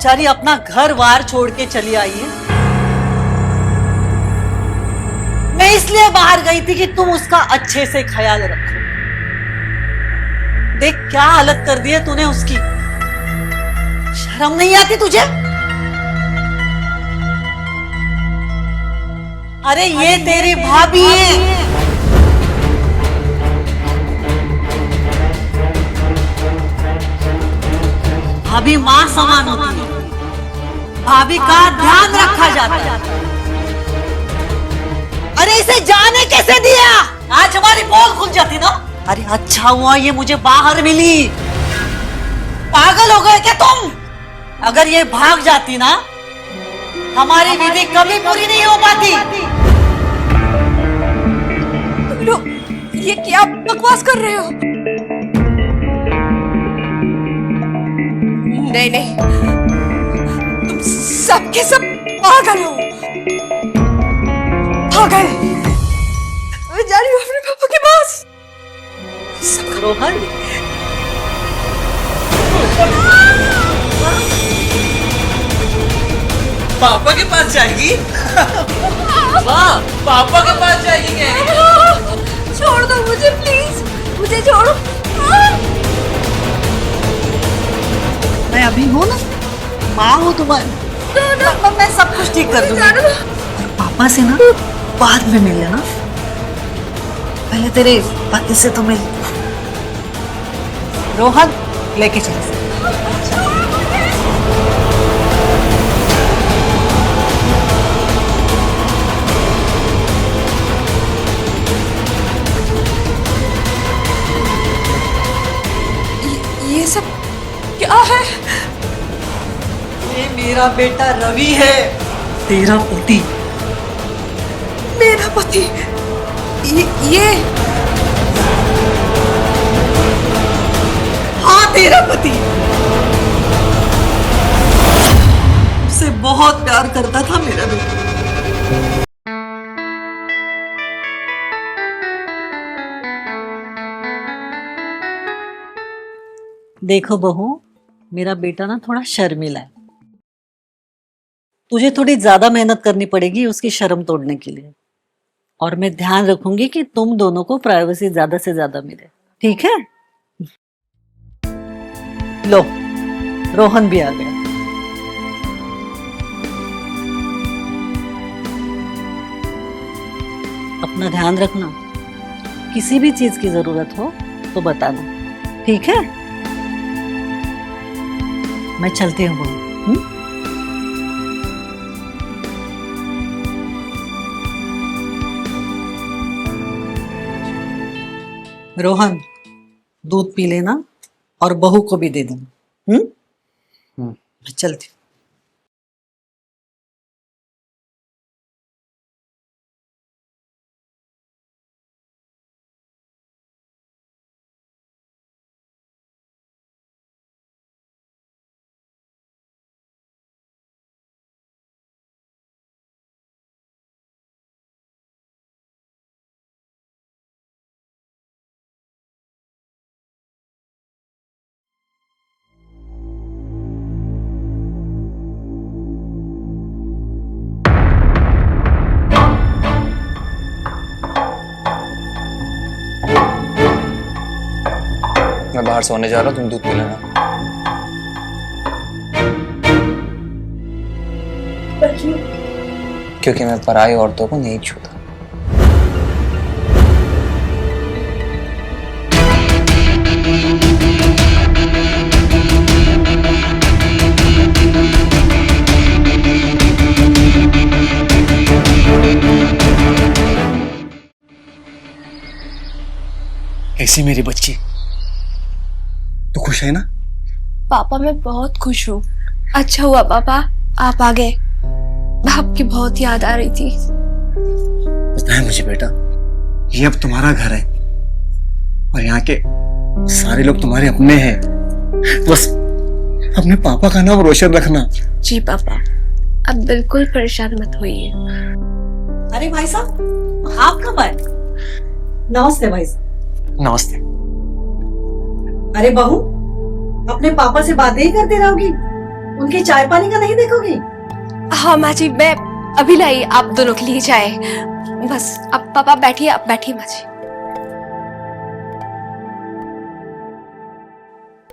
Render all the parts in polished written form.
बेचारी अपना घर वार छोड़ के चली आई है। मैं इसलिए बाहर गई थी कि तुम उसका अच्छे से ख्याल रखो। देख क्या हालत कर दी है तूने उसकी। शर्म नहीं आती तुझे? अरे ये तेरी भाभी है। भाभी मां समान होती है। भाभी का ध्यान रखा जाता है। अरे इसे जाने कैसे दिया? आज हमारी पोल खुल जाती ना। अरे अच्छा हुआ ये मुझे बाहर मिली। पागल हो गए क्या तुम? अगर ये भाग जाती ना, हमारी विधि कभी पूरी नहीं हो पाती। तुम लोग ये क्या बकवास कर रहे हो? नहीं नहीं, तुम सबके सब पागल हो। पागल। मैं जा रही हूँ अपने पापा के पास। रोहन, पापा के पास जाएगी? वाह, पापा के पास जाएगी क्या? छोड़ दो मुझे प्लीज, मुझे छोड़ो। मैं अभी हूँ ना, माँ हूँ तुम्हारी। मैं सब कुछ ठीक कर दूंगी। पापा से ना बाद में मिल लेना, पहले तेरे पति से तो मिल। रोहन लेके चल। ये सब क्या है? ये मेरा बेटा रवि है, तेरा पति। मेरा पति? ये हाँ तेरा पति। उसे बहुत प्यार करता था मेरा बेटा। देखो बहू, मेरा बेटा ना थोड़ा शर्मीला है। तुझे थोड़ी ज्यादा मेहनत करनी पड़ेगी उसकी शर्म तोड़ने के लिए। और मैं ध्यान रखूंगी कि तुम दोनों को प्राइवेसी ज्यादा से ज्यादा मिले, ठीक है? लो, रोहन भी आ गया। अपना ध्यान रखना, किसी भी चीज की जरूरत हो तो बताना, ठीक है? मैं चलती हूँ बहू। रोहन, दूध पी लेना और बहू को भी दे देना। मैं चलती हूँ। मैं बाहर सोने जा रहा हूँ, तुम दूध पी लेना। क्योंकि मैं पराई औरतों को नहीं छूता। कैसी मेरी बच्ची? तू खुश है ना? पापा मैं बहुत खुश हूँ। अच्छा हुआ पापा आप आ गए। आपकी बहुत याद आ रही थी। पता है मुझे बेटा, ये अब तुम्हारा घर है और यहाँ के सारे लोग तुम्हारे अपने हैं। बस अपने पापा का नाम रोशन रखना। जी पापा, अब बिल्कुल परेशान मत होइए। अरे भाई साहब, आप कब आए? नमस्ते भाई साहब। नमस्ते। अरे बहू, अपने पापा से बातें ही करते रहोगी? उनकी चाय पानी का नहीं देखोगी? हाँ माँ जी, मैं अभी लाई आप दोनों के लिए चाय। बस अब पापा बैठिए, आप बैठिए माँ जी।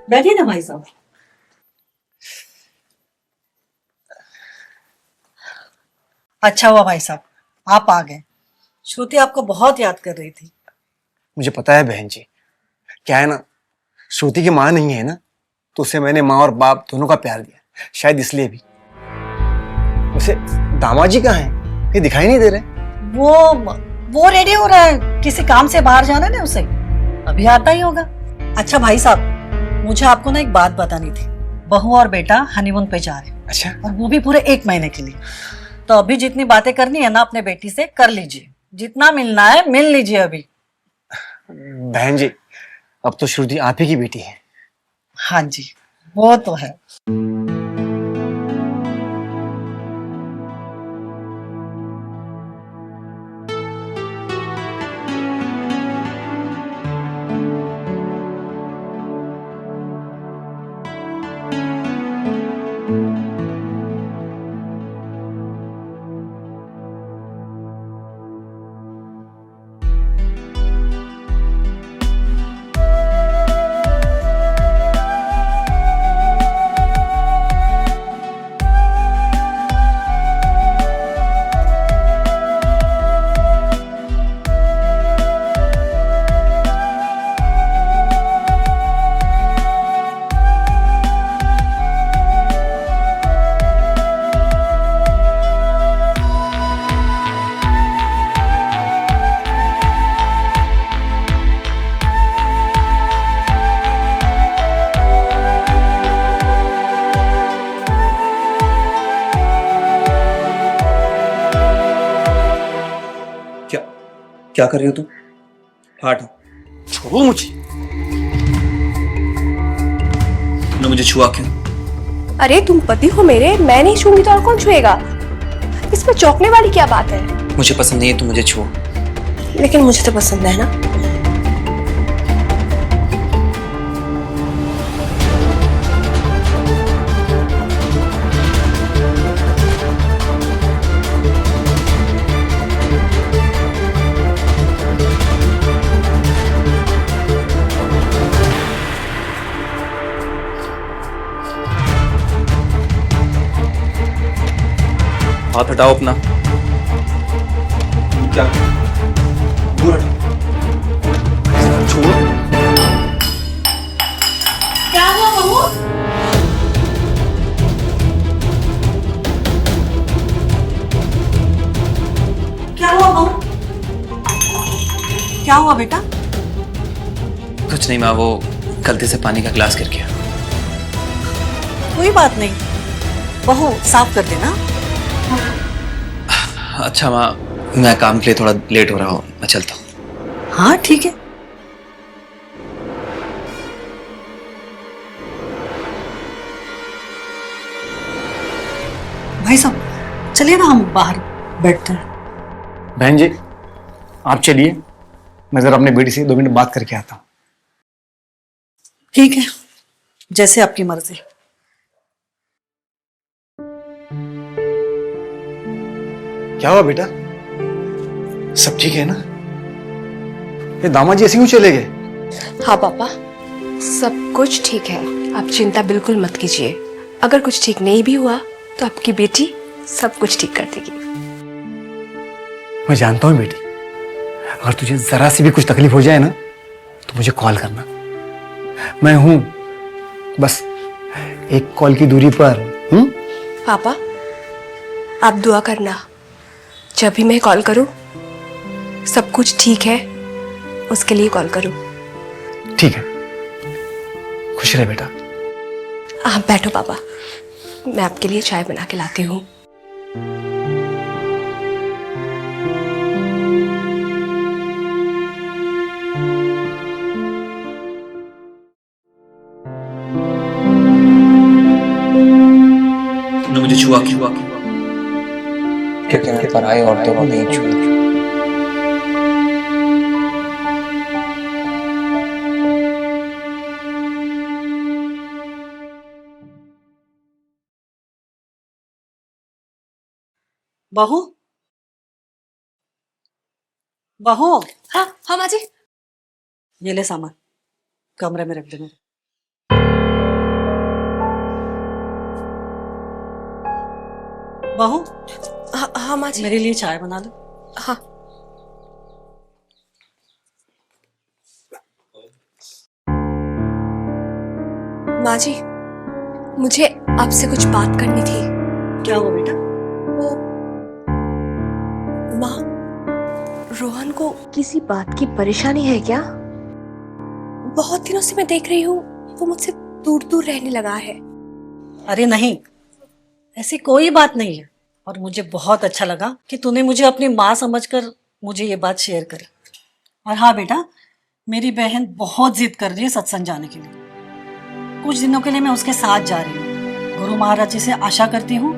बैठिए ना भाई साहब। अच्छा हुआ भाई साहब आप आ गए। श्रुति आपको बहुत याद कर रही थी। मुझे पता है बहन जी, क्या है ना, श्रुति की माँ नहीं है ना, तो उसे मैंने माँ और बाप दोनों का प्यार दिया, शायद इसलिए भी। वैसे दामाद जी कहाँ हैं? ये दिखाई नहीं दे रहे। वो रेडी हो रहा है, किसी काम से बाहर जाना है ना उसे, अभी आता ही होगा। अच्छा भाई साहब, मुझे आपको ना एक बात बतानी थी। बहू और बेटा हनीमून पे जा रहे हैं। अच्छा, और वो भी पूरे 1 महीने के लिए। तो अभी जितनी बातें करनी है ना अपने बेटी से कर लीजिए, जितना मिलना है मिल लीजिए अभी। बहन जी अब तो श्रुति आप ही की बेटी है। हाँ जी वो तो है। क्या क्या कर रही हो तुम? हट, छोड़ो मुझे। तुमने मुझे छुआ क्यों? अरे तुम पति हो मेरे, मैं नहीं छूंगी तो और कौन छुएगा? इसमें चौंकने वाली क्या बात है? मुझे पसंद नहीं है तुम मुझे छुओ। लेकिन मुझे तो पसंद है ना। हाथ हटाओ अपना। क्या? दूर हटो। छोड़ो। क्या हुआ बहू? क्या हुआ बहू? क्या हुआ बेटा? कुछ नहीं माँ, वो गलती से पानी का गिलास गिर गया। कोई बात नहीं, बहू साफ कर देना। अच्छा माँ, मैं काम के लिए थोड़ा लेट हो रहा हूँ, मैं चलता हूँ। हाँ ठीक है। भाई साहब चलिए ना हम बाहर बैठते हैं। बहन जी आप चलिए, मैं जरा अपने बेटी से 2 मिनट बात करके आता हूँ। ठीक है, जैसे आपकी मर्जी। क्या हुआ बेटा, सब ठीक है ना? ये दामाद जी ऐसे क्यों चले गए? हाँ पापा, सब कुछ ठीक है, आप चिंता बिल्कुल मत कीजिए। अगर कुछ ठीक नहीं भी हुआ तो आपकी बेटी सब कुछ ठीक कर देगी। मैं जानता हूँ बेटी, अगर तुझे जरा सी भी कुछ तकलीफ हो जाए ना तो मुझे कॉल करना, मैं हूं बस एक कॉल की दूरी पर। पापा आप दुआ करना, जब भी मैं कॉल करूं सब कुछ ठीक है उसके लिए कॉल करूं। ठीक है, खुश रहे बेटा। आप बैठो पापा, मैं आपके लिए चाय बना के लाती हूँ। तुमने मुझे छुआ क्यों? क्योंकि मैं पराई औरतों को नहीं छुआ। बहू, बहू, हाँ हाँ माँ जी। ये ले सामान, कमरे में रख दे मेरे। बहू, हाँ हाँ माँ जी। मेरे लिए चाय बना दो। हाँ। माँ जी, मुझे आपसे कुछ बात करनी थी। क्या हुआ बेटा? वो माँ, रोहन को किसी बात की परेशानी है क्या? बहुत दिनों से मैं देख रही हूँ वो मुझसे दूर दूर रहने लगा है। अरे नहीं, ऐसी कोई बात नहीं है। और मुझे बहुत अच्छा लगा कि तूने मुझे अपनी माँ समझकर मुझे ये बात शेयर करी। और हाँ बेटा, मेरी बहन बहुत जिद कर रही है सत्संग जाने के लिए। कुछ दिनों के लिए मैं उसके साथ जा रही हूँ। गुरु महाराज जी से आशा करती हूँ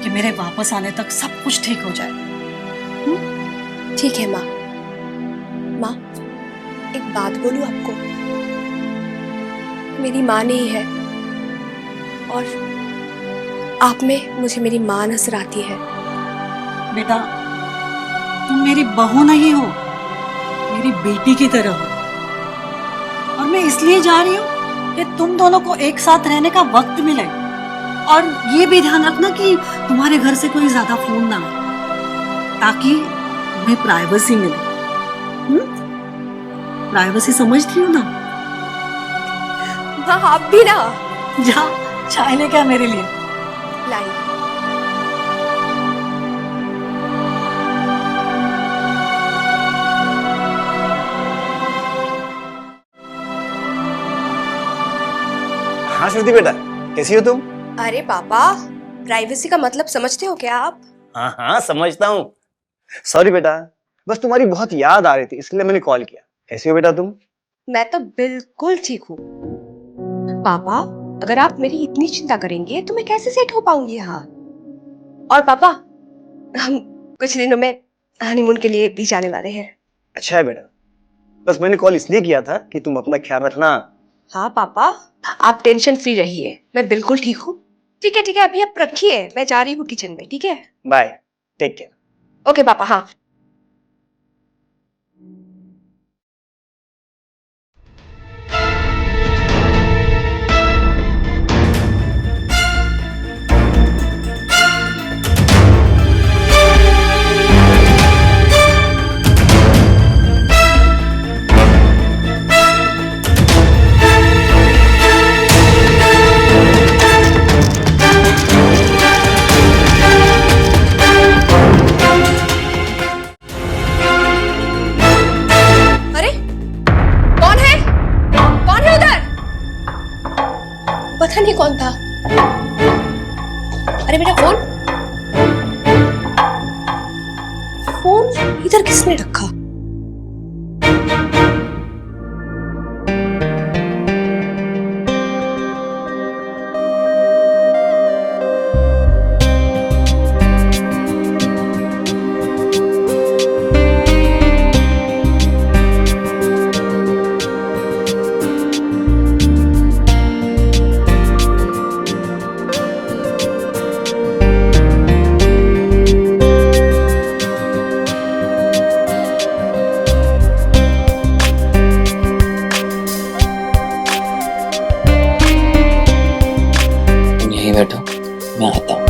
कि मेरे वापस आने तक सब कुछ ठीक हो जाए। ठीक है माँ। माँ, एक बात बोलूं आपको? मेरी माँ नहीं है और आप में मुझे मेरी माँ नजर आती है। बेटा, तुम मेरी बहू नहीं हो, मेरी बेटी की तरह हो। और मैं इसलिए जा रही हूँ कि तुम दोनों को एक साथ रहने का वक्त मिले। और ये भी ध्यान रखना कि तुम्हारे घर से कोई ज्यादा फोन ना आए, ताकि तुम्हें प्राइवेसी मिले। प्राइवेसी समझती हो ना? माँ आप भी ना। जा, चाय लेके आ मेरे लिए। लाई। हाँ श्रुति बेटा, कैसी हो तुम? अरे पापा, प्राइवेसी का मतलब समझते हो क्या आप? हाँ हाँ समझता हूँ। सॉरी बेटा, बस तुम्हारी बहुत याद आ रही थी इसलिए मैंने कॉल किया। कैसी हो बेटा तुम? मैं तो बिल्कुल ठीक हूँ। पापा, अगर आप मेरी इतनी चिंता करेंगे तो मैं कैसे सेट हो पाऊंगी यहाँ? और पापा, हम कुछ दिनों में हनीमून के लिए भी जाने वाले हैं। अच्छा है बेटा, बस मैंने कॉल इसलिए किया था कि तुम अपना ख्याल रखना। हाँ पापा, आप टेंशन फ्री रहिए, मैं बिल्कुल ठीक हूँ। ठीक है, अभी आप रखिए, मैं जा रही हूँ किचन में। ठीक है? Bye, take care. ओके पापा। हाँ। पता नहीं कौन था। अरे मेरा फोन इधर किसने रखा? बैठो, मैं आता हूँ।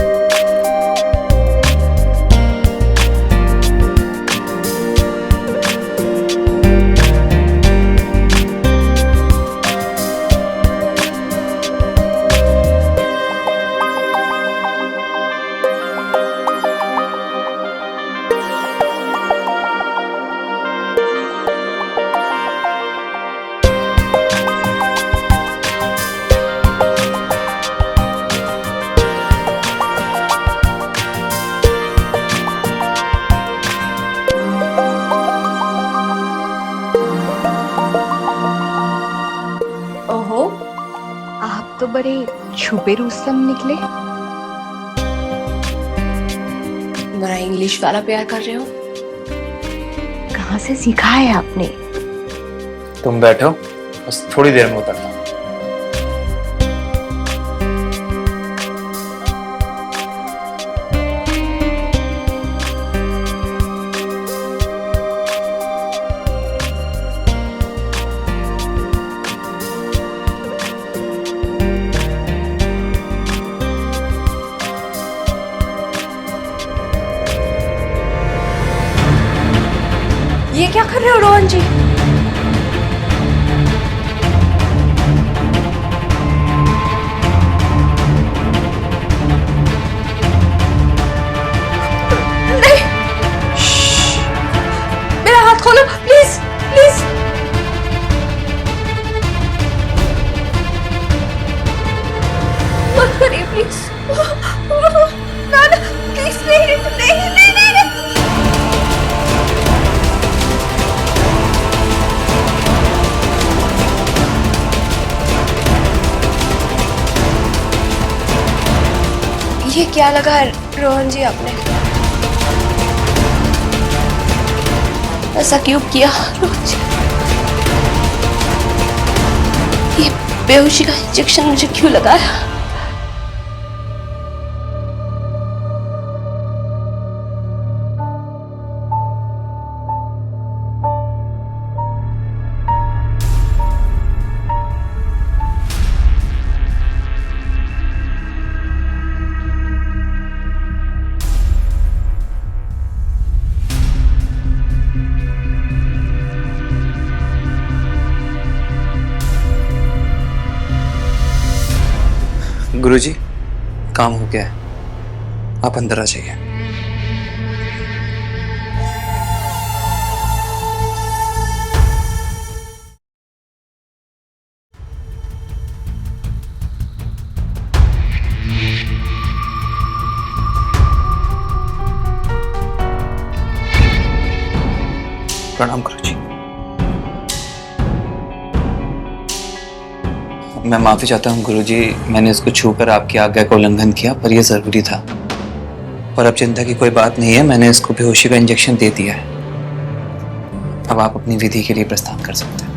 तो बड़े छुपे रुस्तम निकले। बड़ा इंग्लिश वाला प्यार कर रहे हो। कहाँ से सीखा है आपने? तुम बैठो, बस थोड़ी देर में उतरता हूँ। क्या कर रहे हो रोहन जी? नहीं, मेरा हाथ खोलो प्लीज प्लीज। मत करिए प्लीज। ना ना प्लीज, नहीं नहीं नहीं नहीं नहीं। ये क्या लगा रोहन जी आपने? ऐसा क्यों किया रोहन जी? ये बेहोशी का इंजेक्शन मुझे क्यों लगाया? गुरुजी, काम हो गया है, आप अंदर आ जाइए। प्रणाम गुरुजी। मैं माफी चाहता हूँ गुरुजी, मैंने इसको छूकर आपकी आज्ञा का उल्लंघन किया, पर यह जरूरी था। पर अब चिंता की कोई बात नहीं है, मैंने इसको बेहोशी का इंजेक्शन दे दिया है। अब आप अपनी विधि के लिए प्रस्थान कर सकते हैं।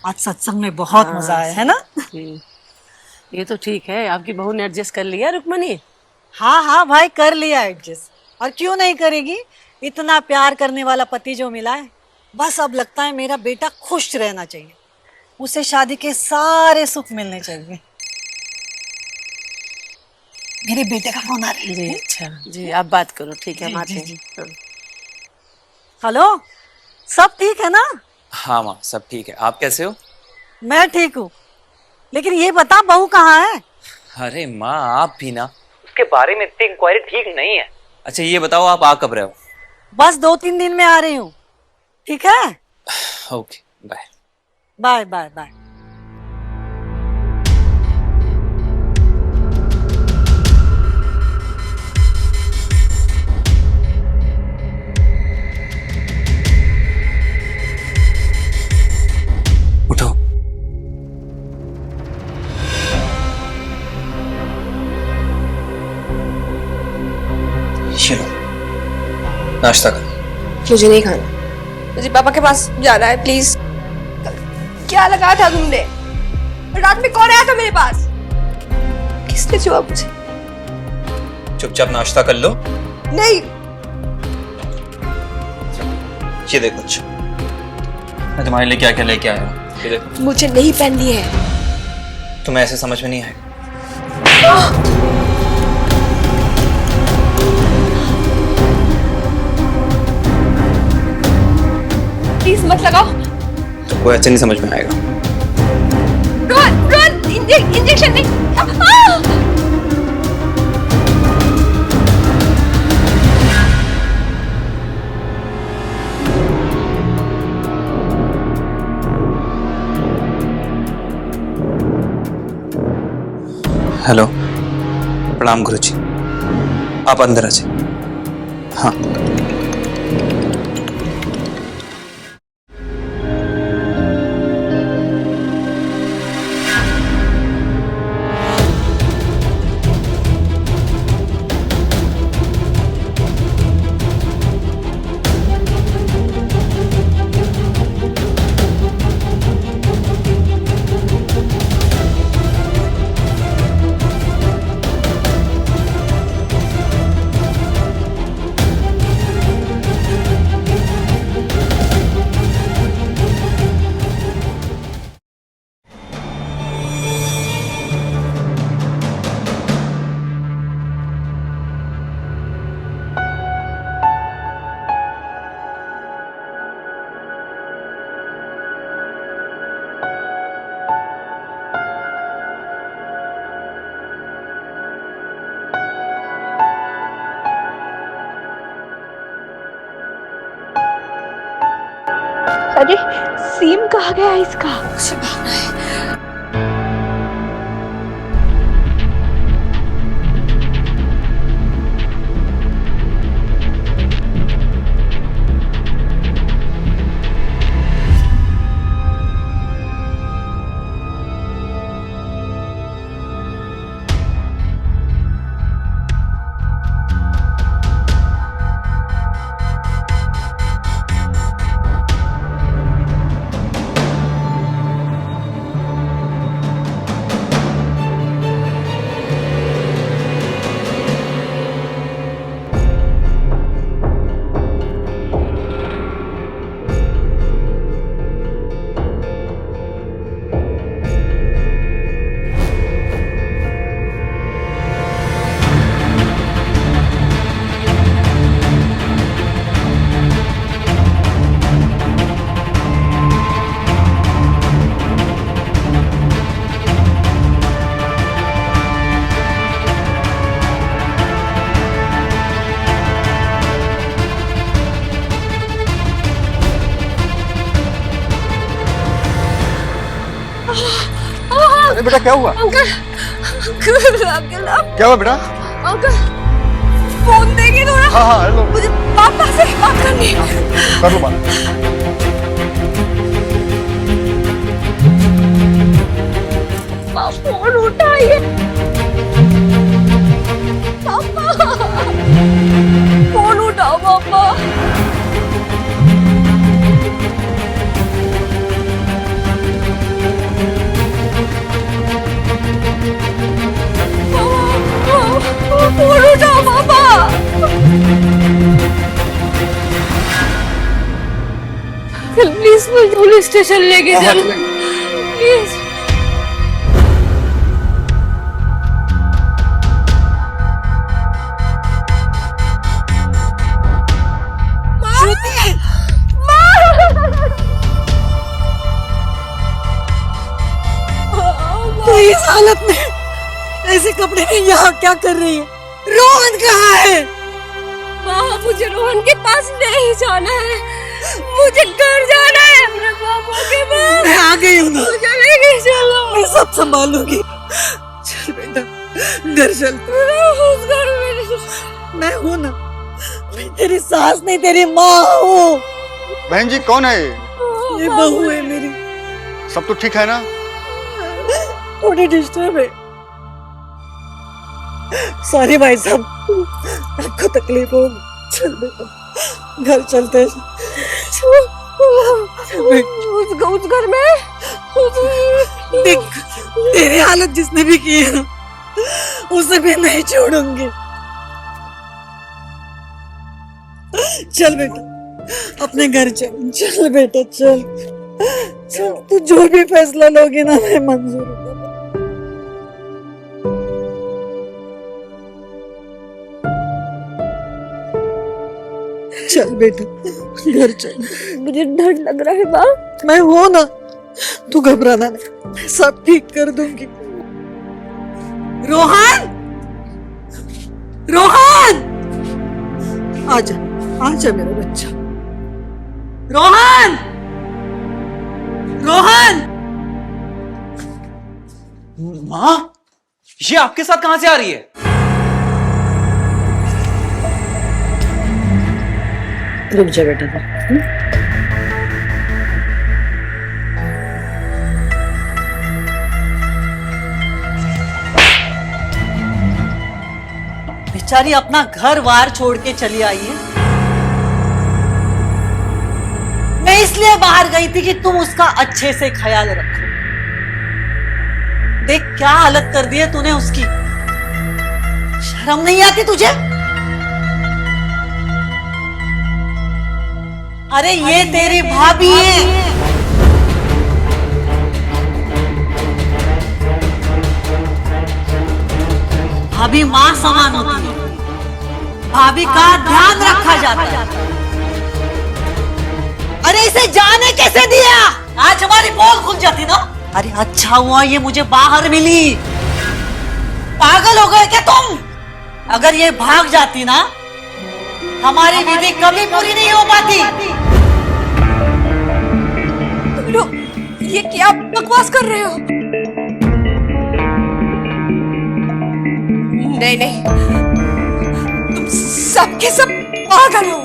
आज सत्संग में बहुत मजा आया है ना? ये तो ठीक है, आपकी बहू ने एडजस्ट कर लिया रुक्मणी। हाँ हाँ भाई, कर लिया एडजस्ट, और क्यों नहीं करेगी? इतना प्यार करने वाला पति जो मिला है, बस अब लगता है मेरा बेटा खुश रहना चाहिए, उसे शादी के सारे सुख मिलने चाहिए। मेरे बेटे का फोन आ रहा है। जी अच्छा, जी आप बात करो, ठीक है माते। हेलो, सब ठीक है ना? हाँ माँ, सब ठीक है। आप कैसे हो? मैं ठीक हूँ, लेकिन ये बता बहू कहाँ है? अरे माँ, आप भी ना, उसके बारे में इतनी इंक्वायरी ठीक नहीं है। अच्छा ये बताओ, आप आ कब रहे हो? बस 2-3 दिन में आ रही हूँ। ठीक है, okay bye. Bye bye bye. उठो। चलो नाश्ता करो। मुझे नहीं खाना, मुझे पापा के पास जाना है प्लीज। क्या लगाया था तुमने? रात में कौन आया था मेरे पास? किसने छुआ मुझे? चुपचाप नाश्ता कर लो। नहीं। ये देखो, अच्छा मैं तुम्हारे लिए क्या क्या लेके आया हूँ, ये देखो। मुझे नहीं पहननी है। तुम्हें ऐसे समझ में नहीं आएगा। प्लीज मत लगाओ। वो ऐसे नहीं समझ में आएगा। रोहन रोहन इंजेक्शन नहीं। हेलो, प्रणाम गुरुजी, आप अंदर आ जाइए। हाँ, अरे सीम कहाँ गया इसका? मुझे भागना है। अरे बेटा क्या हुआ? अंकल अंकल अंकल क्या हुआ बेटा? अंकल फोन देंगे थोड़ा। हाँ हाँ हेलो, मुझे पापा से बात करनी है। कर लो बात। पापा फोन उठाइए। पापा फोन उठाओ पापा। फोन उठाओ पापा। प्लीज मुझे पुलिस स्टेशन लेके हाँ, चलो चलेंगे। प्लीज। तो इस हालत में ऐसे कपड़े में यहाँ क्या कर रही है? रोहन कहाँ है? माँ मुझे रोहन के पास नहीं जाना है, मुझे घर जाना है अपने पापा के पास। मैं आ गई हूँ ना, मुझे लेके चलो। मैं सब संभालूंगी। चल बेटा घर चल। उस घर में मैं हूँ ना, मैं तेरी सास नहीं तेरी माँ हूँ। बहन जी कौन है? ये बहू है मेरी। सब तो ठीक है ना? थोड़ी डिस्टर्ब है। सॉरी भाई साहब, आपको तकलीफ हो। चल बेटा घर चलते हैं। उस घर में देख तेरी हालत जिसने भी की है ना, उसे मैं नहीं छोड़ूंगी। चल बेटा अपने घर चल। चल बेटा चल चल, तू जो भी फैसला लोगी ना मैं मंजूर हूँ। चल बेटा घर चल। मुझे डर लग रहा है माँ। मैं हूं ना, तू घबराना नहीं, मैं सब ठीक कर दूंगी। रोहन, रोहन, आजा आजा मेरा बच्चा। रोहन, रोहन। माँ, ये आपके साथ कहां से आ रही है? रुक जा बेटा। बेचारी अपना घर वार छोड़ के चली आई है। मैं इसलिए बाहर गई थी कि तुम उसका अच्छे से ख्याल रखो। देख क्या हालत कर दी है तूने उसकी। शर्म नहीं आती तुझे? अरे ये तेरी भाभी है। भाभी मां समान होती है, भाभी का ध्यान रखा जाता है। अरे इसे जाने कैसे दिया? आज हमारी पोल खुल जाती ना। अरे अच्छा हुआ ये मुझे बाहर मिली। पागल हो गए क्या तुम? अगर ये भाग जाती ना, हमारी विधि कभी पूरी नहीं हो पाती। तुम लोग ये क्या बकवास कर रहे हो? नहीं नहीं, तुम सबके सब पागल हो।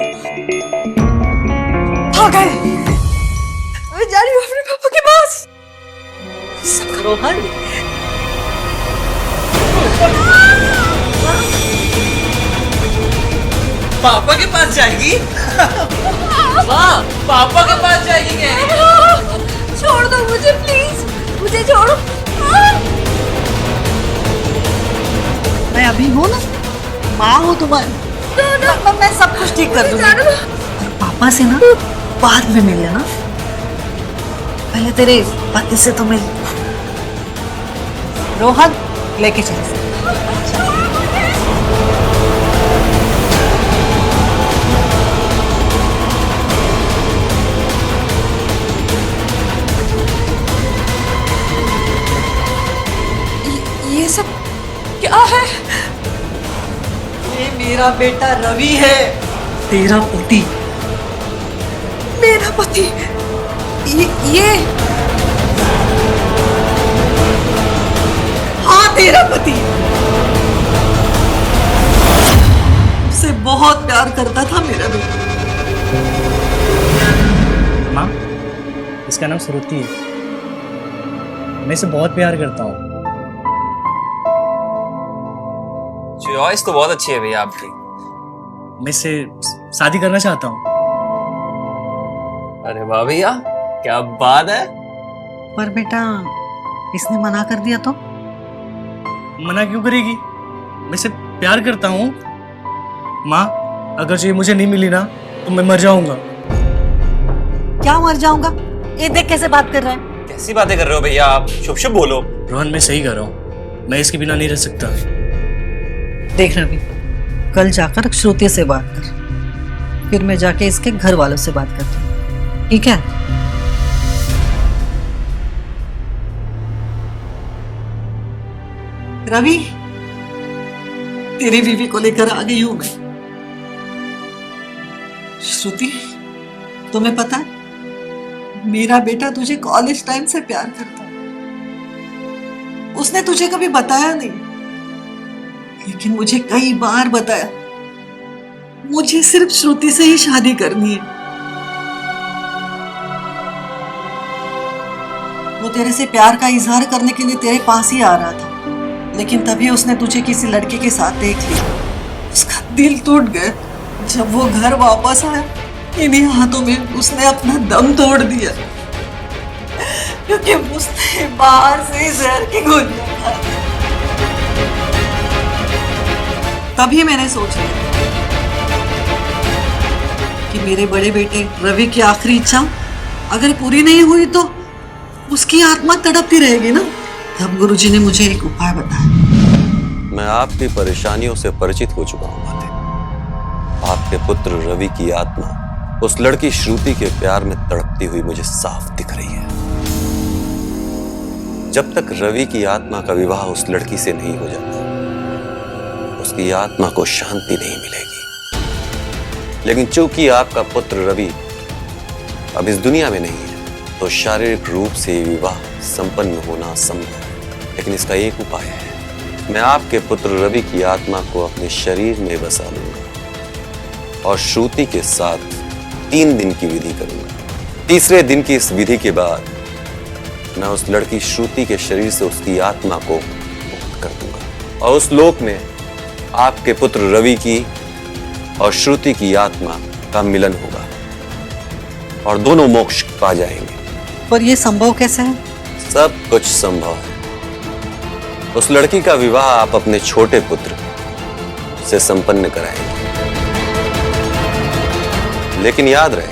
पागल। मैं जा रही हूँ अपने पापा के पास। रोहन, पापा के पास जाएगी? माँ, पापा के पास जाएगी क्या? छोड़ दो मुझे प्लीज, मुझे छोड़ो। मैं अभी हूँ ना, माँ हूँ तुम्हारी। मैं सब कुछ ठीक कर दूंगी। और पापा से ना बाद में मिल लेना, पहले तेरे पति से तो मिल। रोहन लेके चल। ये सब क्या है? ये मेरा बेटा रवि है, तेरा पति। मेरा पति? ये हाँ तेरा पति। उससे बहुत प्यार करता था मेरा बेटा। माँ, इसका नाम श्रुति है। मैं इसे बहुत प्यार करता हूँ। चॉइस तो बहुत अच्छी है भैया आपकी। मैं इससे शादी करना चाहता हूँ। अरे वाह भैया, क्या बात है। पर बेटा इसने मना कर दिया तो? मना क्यों करेगी? मैं इसे प्यार करता हूँ। माँ, अगर ये मुझे नहीं मिली ना तो मैं मर जाऊंगा। क्या मर जाऊंगा? ये देख कैसे बात कर रहा है। कैसी बातें कर रहे हो भैया आप? शुभ शुभ बोलो। रोहन, मैं सही कर रहा हूँ। मैं इसके बिना नहीं रह सकता। देख रवि, कल जाकर श्रुति से बात कर, फिर मैं जाके इसके घर वालों से बात करती हूँ, ठीक है? रवि, तेरी बीवी को लेकर आ गई हूं मैं। श्रुति, तुम्हें पता है मेरा बेटा तुझे कॉलेज टाइम से प्यार करता है। उसने तुझे कभी बताया नहीं, लेकिन मुझे कई बार बताया मुझे सिर्फ श्रुति से ही शादी करनी है। वो तेरे से प्यार का इजहार करने के लिए तेरे पास ही आ रहा था, लेकिन तभी उसने तुझे किसी लड़के के साथ देख लिया। उसका दिल टूट गया। जब वो घर वापस आया, इन्हीं हाथों में उसने अपना दम तोड़ दिया, क्योंकि उसने बाहर से जहर की गोलियां खाई। तभी मैंने सोच लिया कि मेरे बड़े बेटे रवि की आखिरी इच्छा अगर पूरी नहीं हुई तो उसकी आत्मा तड़पती रहेगी ना। तब गुरुजी ने मुझे एक उपाय बताया। मैं आपकी परेशानियों से परिचित हो चुका हूं माते। आपके आपके पुत्र रवि की आत्मा उस लड़की श्रुति के प्यार में तड़पती हुई मुझे साफ दिख रही है। जब तक रवि की आत्मा का विवाह उस लड़की से नहीं हो जाता, उसकी आत्मा को शांति नहीं मिलेगी। लेकिन चूंकि आपका पुत्र रवि अब इस दुनिया में नहीं है, तो शारीरिक रूप से विवाह संपन्न होना असंभव है। लेकिन इसका एक उपाय है, मैं आपके पुत्र रवि की आत्मा को अपने शरीर में बसा लूंगा और श्रुति के साथ 3 दिन की विधि करूंगा। तीसरे दिन की इस विधि के बाद मैं उस लड़की श्रुति के शरीर से उसकी आत्मा को मुक्त कर दूंगा और उस लोक में आपके पुत्र रवि की और श्रुति की आत्मा का मिलन होगा और दोनों मोक्ष पा जाएंगे। पर यह संभव कैसे है? सब कुछ संभव है। उस लड़की का विवाह आप अपने छोटे पुत्र से संपन्न कराएंगे। लेकिन याद रहे,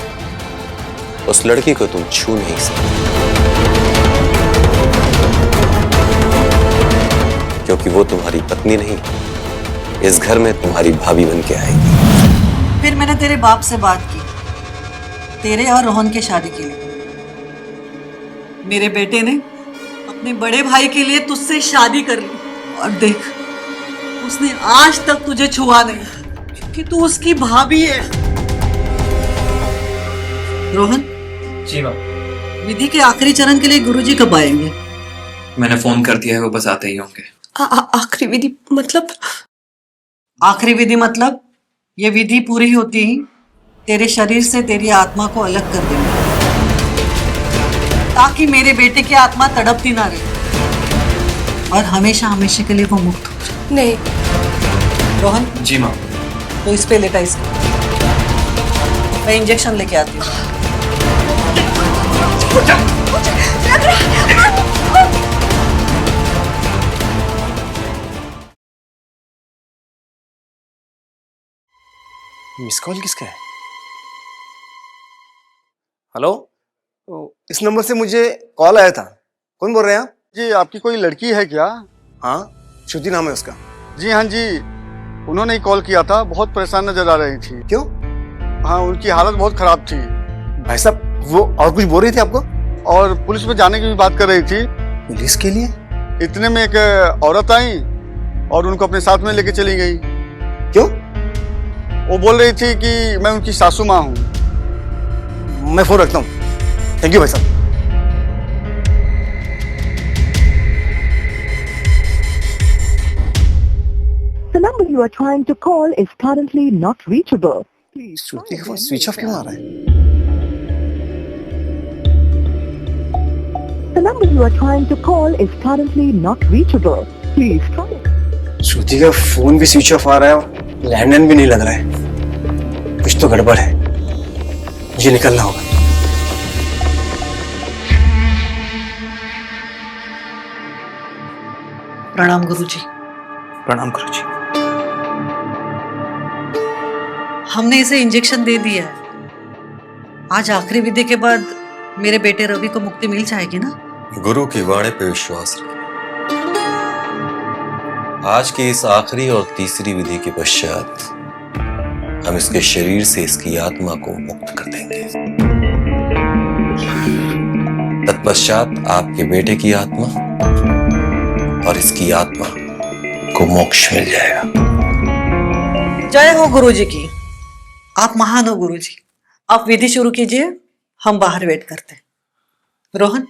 उस लड़की को तुम छू नहीं सकते, क्योंकि वो तुम्हारी पत्नी नहीं, इस घर में तुम्हारी भाभी बन के आएगी। फिर मैंने तेरे बाप से बात की तेरे और रोहन की शादी के लिए। मेरे बेटे ने अपने बड़े भाई के लिए तुझसे शादी कर ली और देख, उसने आज तक तुझे छुआ नहीं क्योंकि तू उसकी भाभी है। रोहन जी माँ। विधि के आखिरी चरण के लिए गुरुजी कब आएंगे? मैंने फोन कर दिया है, वो बस आते ही होंगे। आखिरी विधि मतलब? आखिरी विधि मतलब ये विधि पूरी होती ही तेरे शरीर से तेरी आत्मा को अलग कर देंगे, ताकि मेरे बेटे की आत्मा तड़पती ना रहे और हमेशा हमेशा के लिए वो मुक्त हो जाए। नहीं। रोहन जी माँ। तो इस पे लेटा, इसको मैं इंजेक्शन लेके आती हूँ। मिस कॉल किसका है? हेलो, इस नंबर से मुझे कॉल आया था। कौन बोल रहे हैं आप? जी, आपकी कोई लड़की है क्या? हाँ, श्रुति नाम है उसका। जी हाँ जी, उन्होंने ही कॉल किया था। बहुत परेशान नजर आ रही थी। क्यों? हाँ, उनकी हालत बहुत खराब थी भाई साहब, वो और कुछ बोल रही थी आपको? और पुलिस में जाने की भी बात कर रही थी। पुलिस के लिए? इतने में एक औरत आई और उनको अपने साथ में लेके चली गई। क्यों? वो बोल रही थी कि मैं उनकी सासू माँ हूँ। मैं फोन रखता हूँ। थैंक यू भाई साहब। The number you are trying to call is currently not reachable. श्रुति का फोन स्विच ऑफ क्यों आ रहा है? The number you are trying to call is currently not reachable. Please try it. श्रुति का phone भी switch off आ रहा है, landline भी नहीं लग रहा है। कुछ तो गड़बड़ है, मुझे निकलना होगा। प्रणाम गुरुजी। प्रणाम गुरुजी। हमने इसे इंजेक्शन दे दिया है। आज आखिरी विधि के बाद मेरे बेटे रवि को मुक्ति मिल जाएगी ना? गुरु की वाणी पे विश्वास रखें। आज की इस आखिरी और तीसरी विधि के पश्चात हम इसके शरीर से इसकी आत्मा को मुक्त कर देंगे। तत्पश्चात आपके बेटे की आत्मा और इसकी आत्मा को मोक्ष मिल जाएगा। जय हो गुरुजी की। आप महान हो गुरुजी। आप विधि शुरू कीजिए, हम बाहर वेट करते हैं। रोहन,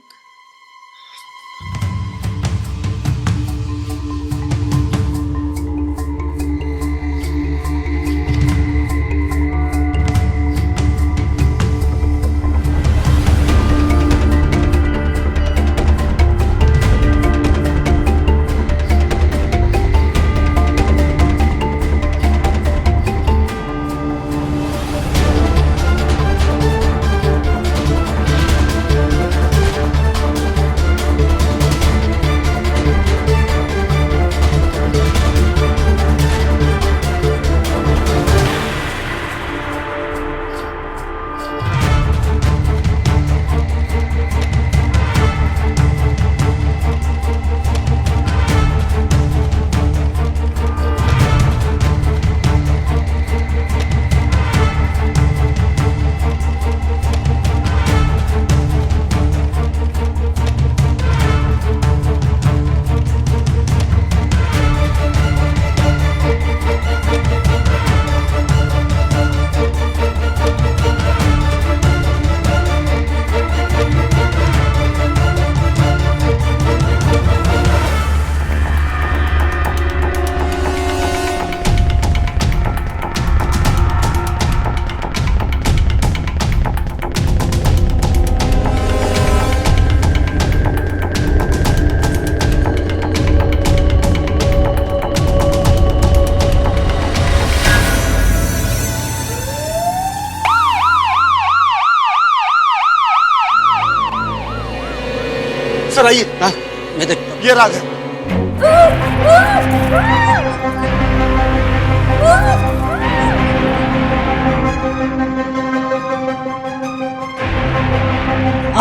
बुलाइए। हाँ, मैं तो ये राग है।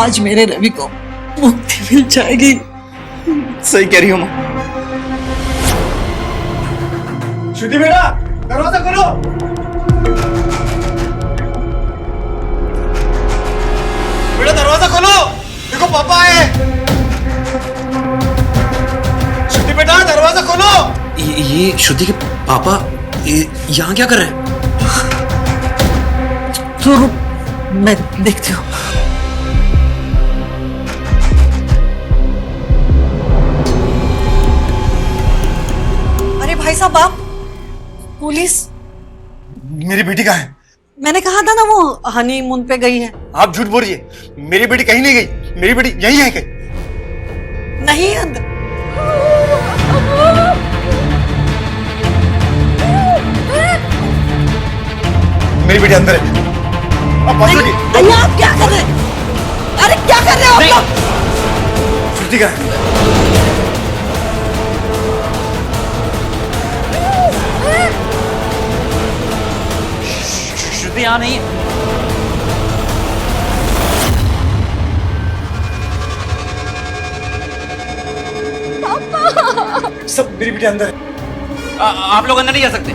आज मेरे रवि को मुक्ति मिल जाएगी। सही कह रही हो माँ। श्रुति बेटा दरवाजा खोलो। बेटा दरवाजा खोलो, देखो पापा आए। श्रुति बेटा दरवाजा खोलो। ये श्रुति के पापा यहाँ क्या कर रहे हैं? तो रुक, मैं देखती हूँ। अरे भाई साहब, आप पुलिस? मेरी बेटी कहाँ है? मैंने कहा था ना वो हनीमून पे गई है। आप झूठ बोल रही है, मेरी बेटी कहीं नहीं गई। मेरी बेटी यहीं है कहीं। नहीं अंदर। मेरी बेटी अंदर है। अब बात सुनिए। भैया आप क्या कर रहे हैं? अरे क्या कर रहे हो आप लोग? श्रुति कहाँ है? श्रुति यहाँ नहीं है। सब मेरी बेटी अंदर है। आप लोग अंदर नहीं जा सकते।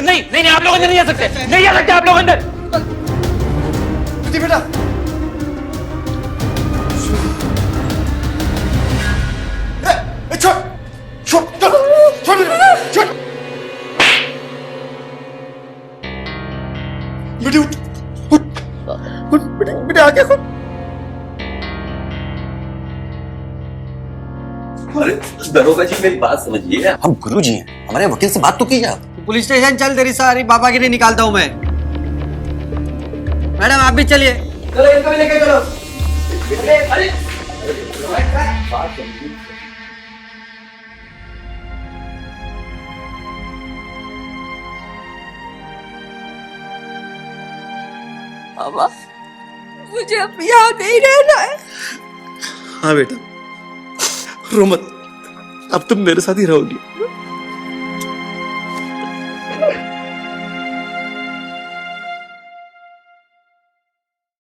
नहीं नहीं नहीं, आप लोग अंदर नहीं जा सकते। नहीं जा सकते आप लोग अंदर। श्रुति बेटा। छोड़ छोड़ छोड़ छोड़ छोड़। बेटी उठ उठ उठ। बेटी बेटी आगे खुद। अरे दरोगा जी मेरी बात समझिए, हम गुरु जी हैं, हमारे वकील से बात तो कीजिए आप। पुलिस स्टेशन चल, तेरी सारी बाबागिरी निकालता हूँ मैं। मैडम आप भी चलिए। चलो इनको भी लेके चलो। अरे पापा, मुझे अब यहाँ नहीं रहना है। हाँ बेटा, रो मत, अब तुम मेरे साथ ही रहोगी।